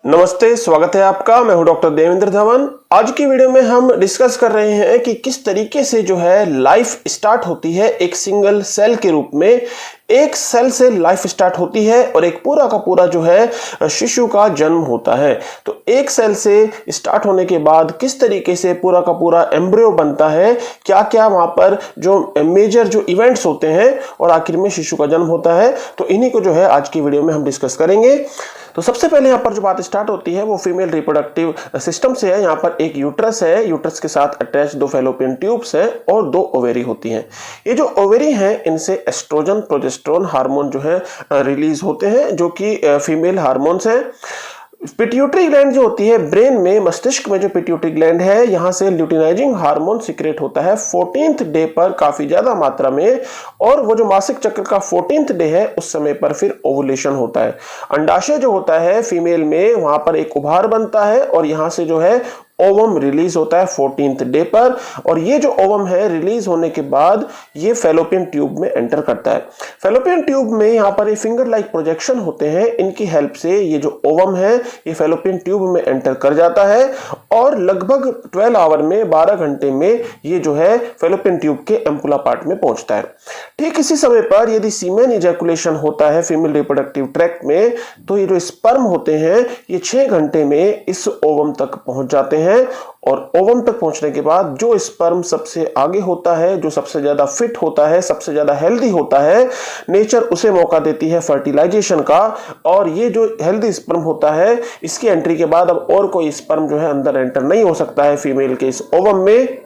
नमस्ते, स्वागत है आपका। मैं हूं डॉक्टर देवेंद्र धवन। आज की वीडियो में हम डिस्कस कर रहे हैं कि किस तरीके से जो है लाइफ स्टार्ट होती है एक सिंगल सेल के रूप में। एक सेल से लाइफ स्टार्ट होती है और एक पूरा का पूरा जो है शिशु का जन्म होता है। तो एक सेल से स्टार्ट होने के बाद किस तरीके से पूरा का पूरा एम्ब्रियो बनता है, क्या क्या वहां पर जो मेजर जो इवेंट्स होते हैं और आखिर में शिशु का जन्म होता है, तो इन्हीं को जो है आज की वीडियो में हम डिस्कस करेंगे। तो सबसे पहले यहाँ पर जो बात स्टार्ट होती है वो फीमेल रिप्रोडक्टिव सिस्टम से है। यहाँ पर एक यूट्रस है, यूट्रस के साथ अटैच 2 फैलोपियन ट्यूब्स हैं और 2 ओवेरी होती हैं। ये जो ओवेरी हैं इनसे एस्ट्रोजन प्रोजेस्टेरोन हार्मोन जो है रिलीज होते हैं, जो कि फीमेल हार्मोन्स हैं। पिट्यूटरी ग्लैंड जो होती है ब्रेन में, मस्तिष्क में जो पिट्यूटरी ग्लैंड है, यहां से ल्यूटिनाइजिंग हार्मोन सीक्रेट होता है 14th डे पर काफी ज्यादा मात्रा में। और वो जो मासिक चक्र का 14th डे है उस समय पर फिर ओवुलेशन होता है। अंडाशय जो होता है फीमेल में, वहां पर एक उभार बनता है और यहां से जो है ओवम रिलीज होता है 14th डे पर। और ये जो ओवम है रिलीज होने के बाद ये फैलोपियन ट्यूब में एंटर करता है। फैलोपियन ट्यूब में यहाँ पर ये फिंगर लाइक प्रोजेक्शन होते हैं, इनकी हेल्प से ये जो ओवम है ये फैलोपियन ट्यूब में एंटर कर जाता है और लगभग 12 आवर में, 12 घंटे में ये जो है फैलोपियन ट्यूब के एम्पुला पार्ट में पहुंचता है। ठीक इसी समय पर यदि सीमेन इजैकुलेशन होता है फीमेल रिप्रोडक्टिव ट्रैक्ट में, तो ये जो स्पर्म होते हैं ये 6 घंटे में इस ओवम तक पहुंच जाते हैं। और ओवम तक पहुंचने के बाद जो स्पर्म सबसे आगे होता है, जो सबसे ज्यादा फिट होता है, सबसे ज्यादा हेल्दी होता है, नेचर उसे मौका देती है फर्टिलाइजेशन का। और ये जो हेल्दी स्पर्म होता है इसकी एंट्री के बाद अब और कोई स्पर्म जो है अंदर एंटर नहीं हो सकता है फीमेल के इस ओवम में।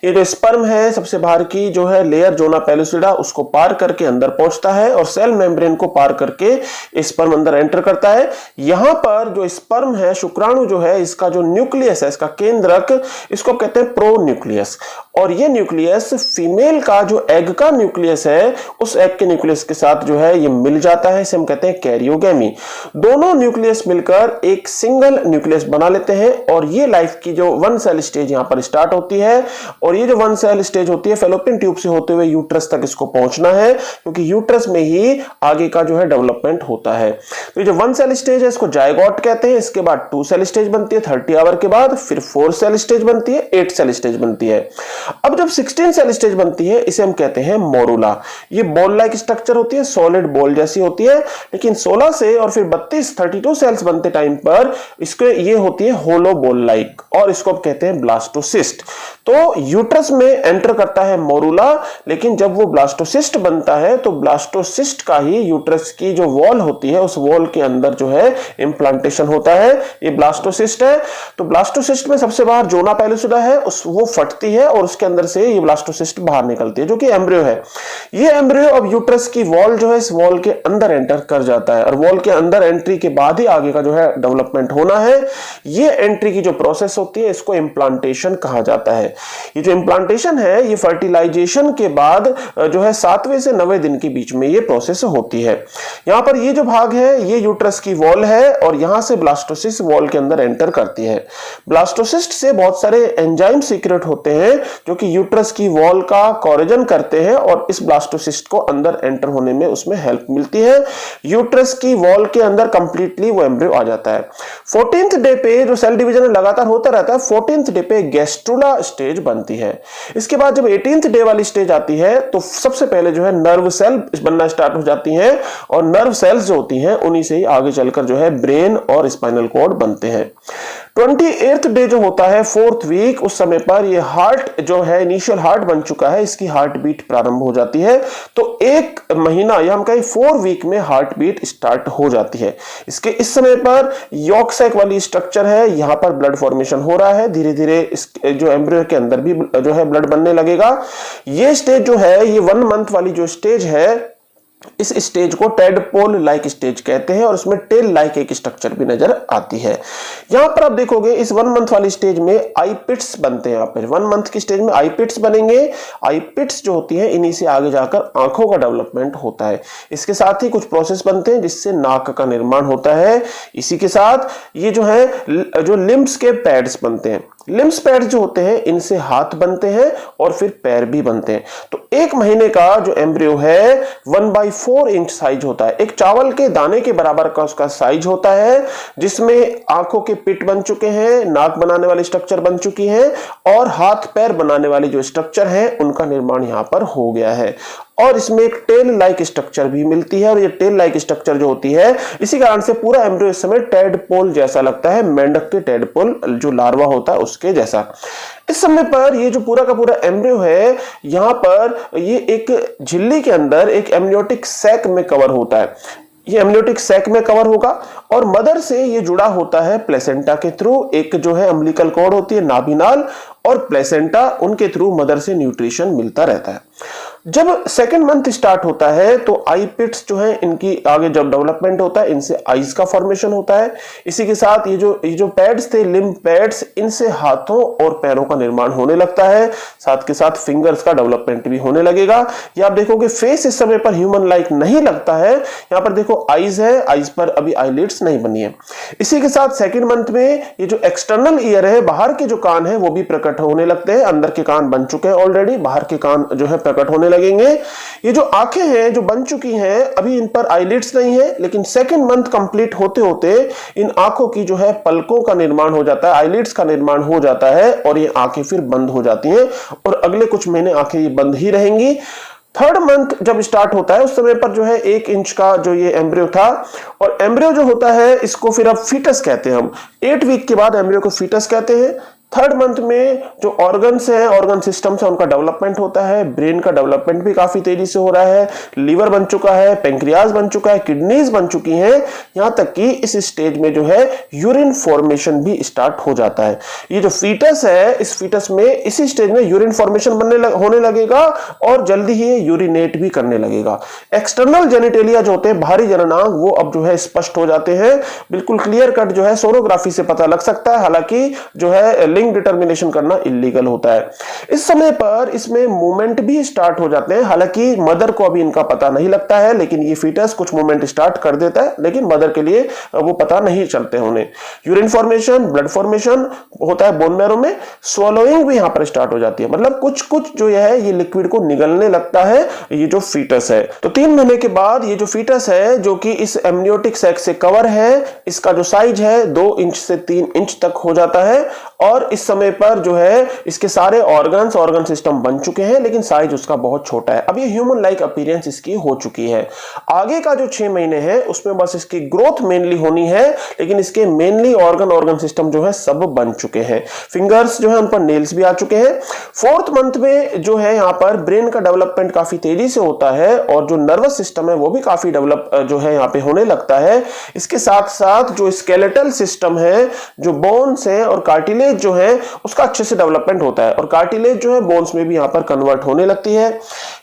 ये जो स्पर्म है सबसे बाहर की जो है लेयर जोना पेलुसिडा उसको पार करके अंदर पहुंचता है और सेल मेम्ब्रेन को पार करके स्पर्म अंदर एंटर करता है। यहां पर जो स्पर्म है, शुक्राणु जो है, इसका जो न्यूक्लियस है, इसका केंद्रक, इसको कहते हैं प्रो न्यूक्लियस। और ये न्यूक्लियस फीमेल का जो एग का न्यूक्लियस है उस एग के न्यूक्लियस के साथ जो है ये मिल जाता है, इसे हम कहते हैं कैरियोगेमी। दोनों न्यूक्लियस मिलकर एक सिंगल न्यूक्लियस बना लेते हैं और ये लाइफ की जो 1 सेल स्टेज यहां पर स्टार्ट होती है। और ये जो 1 सेल स्टेज होती है फैलोपियन ट्यूब से होते हुए यूट्रस तक इसको पहुंचना है, क्योंकि यूट्रस में ही आगे का जो है डेवलपमेंट होता है। तो ये जो 1 सेल स्टेज है इसको जायगोट कहते हैं। इसके बाद 2 सेल स्टेज बनती है 30 आवर के बाद, फिर 4 सेल स्टेज बनती है, 8 सेल स्टेज बनती है। अब जब 16 सेल स्टेज बनती है इसे हम कहते हैं मोरूला। ये बॉल लाइक स्ट्रक्चर होती है, सॉलिड बॉल जैसी होती है। लेकिन 16 से और फिर 32 सेल्स बनते टाइम पर इसके ये होती है होलो बॉल लाइक, और इसको हम कहते हैं ब्लास्टोसिस्ट। तो यूट्रस में एंटर करता है मोरूला, लेकिन जब वो ब्लास्टोसिस्ट बनता है तो ब्लास्टोसिस्ट का ही यूट्रस की जो वॉल होती है उस वॉल के अंदर जो है इम्प्लांटेशन होता है। ये ब्लास्टोसिस्ट है। तो ब्लास्टोसिस्ट में सबसे बाहर जोना पेलुसिडा है, वो फटती है और उसके अंदर से ये ब्लास्टोसिस्ट बाहर निकलती है, जो कि एम्ब्रियो है। ये एम्ब्रियो अब यूट्रस की वॉल जो है इस वॉल के अंदर एंटर कर जाता है और वॉल के अंदर एंट्री के बाद ही आगे का जो है डेवलपमेंट होना है। ये एंट्री की जो प्रोसेस होती है इसको इम्प्लांटेशन कहा जाता है। ये जो इम्प्लांटेशन है ये फर्टिलाइजेशन के बाद जो है 7वें से 9वें दिन के बीच में ये प्रोसेस होती है। यहाँ पर ये जो भाग है ये यूट्रस की वॉल है और यहां से ब्लास्टोसिस्ट वॉल के अंदर एंटर करती है। ब्लास्टोसिस्ट से बहुत सारे एंजाइम सीक्रेट होते हैं जो कि यूट्रस की वॉल का कोरेजन करते हैं और इस ब्लास्टोसिस्ट को अंदर एंटर होने में उसमें हेल्प मिलती है। यूट्रस की वॉल के अंदर कंप्लीटली वो एम्ब्रियो आ जाता है। 14th डे पे जो सेल डिवीजन लगातार होता रहता है, 14th डे पे गैस्ट्रुला स्टेज बनती है। इसके बाद जब 18th डे वाली स्टेज आती है तो सबसे पहले जो है नर्व सेल बनना स्टार्ट हो जाती हैं और नर्व सेल्स जो होती हैं उन्हीं से ही आगे चलकर जो है ब्रेन और स्पाइनल कॉर्ड बनते हैं। 28th डे जो होता है 4th वीक, उस समय पर ये हार्ट जो है इनिशियल हार्ट बन चुका है, इसकी हार्ट बीट प्रारंभ हो जाती है। तो 1 महीना या हम कहें 4 वीक में हार्ट बीट स्टार्ट हो जाती है। इसके इस समय पर यॉक सैक वाली स्ट्रक्चर है, यहां पर ब्लड फॉर्मेशन हो रहा है। धीरे धीरे इस जो एम्ब्रियो के अंदर भी जो है ब्लड बनने लगेगा। ये स्टेज जो है ये 1 मंथ वाली जो स्टेज है, इस स्टेज को टेडपोल लाइक स्टेज कहते हैं और उसमें टेल लाइक एक स्ट्रक्चर भी नजर आती है। यहां पर आप देखोगे इस 1 मंथ वाली स्टेज में आईपिट्स बनते हैं। आप 1 मंथ की स्टेज में आईपिट्स बनेंगे। आईपिट्स जो होती हैं इन्हीं से आगे जाकर आंखों का डेवलपमेंट होता है। इसके साथ ही कुछ प्रोसेस बनते हैं जिससे नाक का निर्माण होता है। इसी के साथ ये जो है जो लिम्स के पैड्स बनते हैं। लिम्स पैड जो होते हैं इनसे हाथ बनते हैं और फिर पैर भी बनते हैं। तो 1 महीने का जो एम्ब्रियो है 1/4 1/4 इंच साइज होता है, एक चावल के दाने के बराबर का उसका साइज होता है, जिसमें आंखों के पिट बन चुके हैं, नाक बनाने वाली स्ट्रक्चर बन चुकी है और हाथ पैर बनाने वाली जो स्ट्रक्चर है उनका निर्माण यहां पर हो गया है। और इसमें एक टेल लाइक स्ट्रक्चर भी मिलती है और ये टेल लाइक स्ट्रक्चर जो होती है इसी कारण से पूरा एम्ब्रियो इस समय टेडपोल जैसा लगता है, मेंढक के टेडपोल जो लार्वा होता है उसके जैसा। इस समय पर ये जो पूरा का पूरा एम्ब्रियो है यहां पर ये एक झिल्ली के अंदर एक एमनियोटिक सैक में कवर होता है, ये एमनियोटिक सैक में कवर होगा और मदर से ये जुड़ा होता है प्लेसेंटा के थ्रू। एक जो है अम्बिलिकल कॉर्ड होती है, नाभिनाल और प्लेसेंटा, उनके थ्रू मदर से न्यूट्रिशन मिलता रहता है। जब सेकंड मंथ स्टार्ट होता है तो आई पिट्स जो है इनकी आगे जब डेवलपमेंट होता है इनसे आईज का फॉर्मेशन होता है। इसी के साथ ये जो पैड्स थे, लिम्ब पैड्स, इनसे हाथों और पैरों का निर्माण होने लगता है, साथ के साथ फिंगर्स का डेवलपमेंट भी होने लगेगा। ये आप देखोगे फेस इस समय पर ह्यूमन लाइक नहीं लगता है, यहाँ पर देखो आईज है, आईज पर अभी आईलिड्स नहीं बनी है। इसी के साथ सेकंड मंथ में ये जो एक्सटर्नल ईयर है, बाहर के जो कान है वो भी प्रकट होने लगते हैं, अंदर के कान बन चुके हैं ऑलरेडी, बाहर के कान जो है प्रकट होने लगेंगे। ये जो आंखें हैं जो बन चुकी हैं अभी इन पर आईलिड्स नहीं है, लेकिन सेकंड मंथ कंप्लीट होते होते इन आंखों की जो है पलकों का निर्माण हो जाता है, आईलिड्स का निर्माण हो जाता है और ये आंखें फिर बंद हो जाती हैं और अगले कुछ महीने आंखें ये बंद ही रहेंगी। थर्ड मंथ जब स्टार्ट होता है उस समय पर जो है 1 इंच का जो ये एम्ब्रियो था, और एम्ब्रियो जो होता है इसको फिर अब फीटस कहते हैं हम। 8 वीक के बाद एम्ब्रियो को फीटस कहते हैं। थर्ड मंथ में जो ऑर्गन्स हैं, ऑर्गन सिस्टम से उनका डेवलपमेंट होता है, ब्रेन का डेवलपमेंट भी काफी तेजी से हो रहा है, लीवर बन चुका है, पेंक्रियाज बन चुका है, किडनीज बन चुकी हैं, यहां तक कि इस स्टेज में जो है यूरिन फॉर्मेशन भी स्टार्ट हो जाता है। ये जो फीटस है इस फीटस में इसी स्टेज में यूरिन फॉर्मेशन होने लगेगा और जल्दी ही यूरिनेट भी करने लगेगा। एक्सटर्नल जेनिटेलिया जो होते हैं, बाहरी जननांग, वो अब जो है स्पष्ट हो जाते हैं, बिल्कुल क्लियर कट जो है सोनोग्राफी से पता लग सकता है, हालांकि जो है डिटर्मिनेशन करना इलीगल होता है। इस समय पर इसमें मूवमेंट भी स्टार्ट हो जाते हैं, हालांकि मदर को अभी इनका पता नहीं लगता है, लेकिन ये फीटस कुछ मूवमेंट स्टार्ट कर देता है, लेकिन मदर के लिए वो पता नहीं चलते उन्हें। यूरिन फॉर्मेशन, ब्लड फॉर्मेशन होता है बोन मैरो में, स्वॉलोइंग भी यहां पर स्टार्ट हो जाती है, मतलब कुछ कुछ जो है ये लिक्विड को निगलने लगता है ये जो फीटस है। तो 3 महीने के बाद ये जो फीटस है जो कि इस एमनियोटिक सैक से कवर है, इसका जो साइज है 2 इंच से 3 इंच तक हो जाता है और इस समय पर जो है इसके सारे ऑर्गन सिस्टम बन चुके हैं, लेकिन साइज उसका बहुत छोटा है। अब ये ह्यूमन लाइक अपीयरेंस इसकी हो चुकी है। आगे का जो 6 महीने है उसमें बस इसकी ग्रोथ मेनली होनी है, लेकिन इसके मेनली ऑर्गन सिस्टम जो है सब बन चुके हैं, फिंगर्स जो है उन पर नेल्स भी आ चुके हैं। 4th मंथ में जो है यहाँ पर ब्रेन का डेवलपमेंट काफी तेजी से होता है और जो नर्वस सिस्टम है वो भी काफी डेवलप जो है यहाँ पे होने लगता है। इसके साथ साथ जो स्केलेटल सिस्टम है, जो बोन्स है और कार्टिलेज जो है उसका अच्छे से डेवलपमेंट होता है और कार्टिलेज जो है बोन्स में भी यहां पर कन्वर्ट होने लगती है।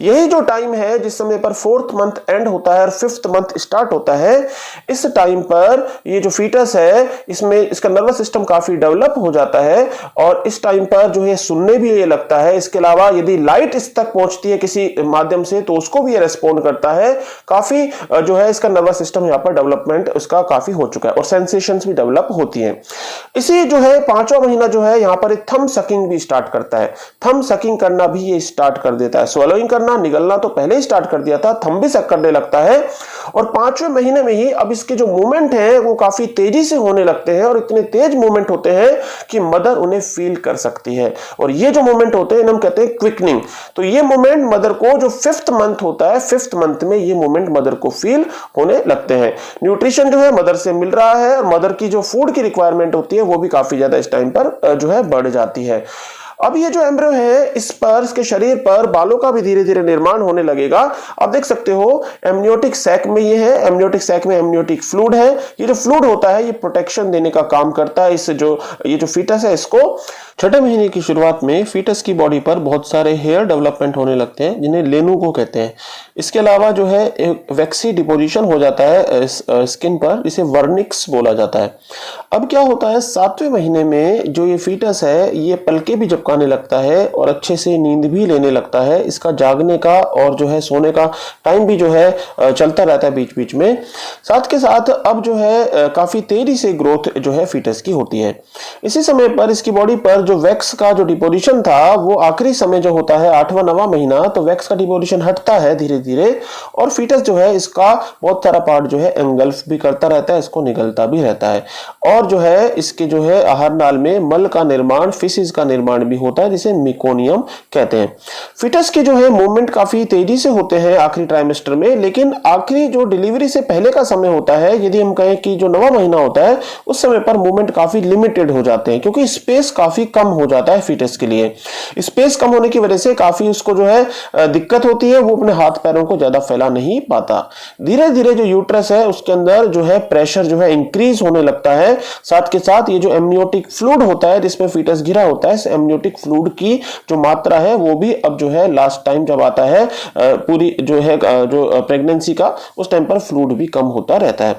यही जो टाइम है जिस समय पर 4th मंथ एंड होता है और 5th मंथ स्टार्ट होता है, इस टाइम पर ये जो फीटस है इसमें इसका नर्वस सिस्टम काफी डेवलप हो जाता है और इस टाइम पर जो है सुनने भी ये लगता है। इसके अलावा यदि लाइट इस तक पहुंचती है किसी माध्यम से तो उसको भी ये रेस्पॉन्ड करता है। काफी जो है इसका नर्वस सिस्टम यहाँ पर डेवलपमेंट उसका काफी हो चुका है और सेंसेशंस भी डेवलप होती हैं। इसी जो है 5वां महीना जो है यहाँ पर एक थंब सकिंग भी स्टार्ट करता है, थंब सकिंग करना भी ये स्टार्ट कर देता है। स्वॉलोइंग करना, निगलना तो पहले ही स्टार्ट कर दिया था, थंब भी सक करने लगता है और 5वें महीने में ही अब इसके जो मूवमेंट है वो काफी तेजी से होने लगते हैं और इतने तेज मूवमेंट होते हैं कि मदर उन्हें फील कर सकती है और ये जो मूवमेंट होते हैं हम कहते हैं क्विकनिंग। तो ये मूवमेंट मदर को जो 5th मंथ होता है, 5th मंथ में ये मूवमेंट मदर को फील होने लगते हैं। न्यूट्रिशन जो है मदर से मिल रहा है और मदर की जो फूड की रिक्वायरमेंट होती है वो भी काफी ज्यादा इस टाइम पर जो है बढ़ जाती है। अब ये जो एम्ब्रियो है इस पर, इसके शरीर पर बालों का भी धीरे धीरे निर्माण होने लगेगा। आप देख सकते हो एमनियोटिक सैक में ये है, एमनियोटिक सैक में एमनियोटिक फ्लूइड है। ये जो फ्लूइड होता है ये प्रोटेक्शन देने का काम करता है। इस जो ये जो फीटस है इसको 6ठे महीने की शुरुआत में फीटस की बॉडी पर बहुत सारे हेयर डेवलपमेंट होने लगते हैं जिन्हें लेनुगो कहते हैं। इसके अलावा जो है एक वैक्सी डिपोजिशन हो जाता है स्किन पर, इसे वर्निक्स बोला जाता है। अब क्या होता है 7वें महीने में जो ये फीटस है ये पलके भी जब टपकाने लगता है और अच्छे से नींद भी लेने लगता है। इसका जागने का और जो है सोने का टाइम भी जो है चलता रहता है बीच बीच में। साथ के साथ अब जो है काफी तेजी से ग्रोथ जो है फीटस की होती है। इसी समय पर इसकी बॉडी पर जो वैक्स का जो डिपोजिशन था वो आखिरी समय जो होता है 8वां 9वां महीना, तो वैक्स का डिपोजिशन हटता है धीरे धीरे और फीटस जो है इसका बहुत सारा पार्ट जो है एंगल्फ भी करता रहता है, इसको निगलता भी रहता है। और जो है इसके जो है आहार नाल में मल का निर्माण, फिसिस का निर्माण भी होता है जिसे मिकोनियम कहते हैं। फीटस के जो है मूवमेंट काफी तेजी से होते हैं आखिरी ट्राइमेस्टर में, लेकिन आखिरी जो डिलीवरी से पहले का समय होता है, यदि हम कहें कि जो 9वां महीना होता है, उस समय पर मूवमेंट काफी लिमिटेड हो जाते हैं क्योंकि स्पेस काफी कम हो जाता है फीटस के लिए। स्पेस कम होने की वजह से काफी उसको जो है दिक्कत होती है, वो अपने हाथ पैरों को ज्यादा फैला नहीं पाता। धीरे धीरे जो यूट्रस है उसके अंदर जो है प्रेशर जो है इंक्रीज होने लगता है। साथ के साथ ये जो एमनियोटिक फ्लूइड होता है जिसमें फीटस घिरा होता है, इस एमनियोटिक फ्लूइड की जो मात्रा है वो भी अब जो है लास्ट टाइम जब आता है पूरी जो है जो प्रेगनेंसी का, उस टाइम पर फ्लूइड भी कम होता रहता है।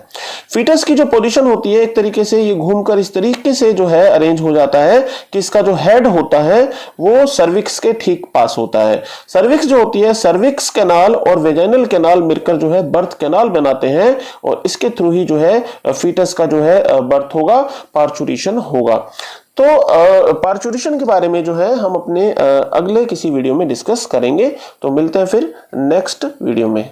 फीटस की जो पोजीशन होती है एक तरीके से ये घूमकर इस तरीके से जो है अरेंज हो जाता है कि इसका जो हेड होता है वो सर्विक्स के ठीक पास होता है। सर्विक्स जो होती है, सर्विक्स कैनाल और वेजाइनल कैनाल मिलकर जो है बर्थ कैनाल बनाते हैं और इसके थ्रू ही जो है फीटस का जो है बर्थ होगा, पार्चुरेशन होगा। तो पार्चुरेशन के बारे में जो है हम अपने अगले किसी वीडियो में डिस्कस करेंगे। तो मिलते हैं फिर नेक्स्ट वीडियो में।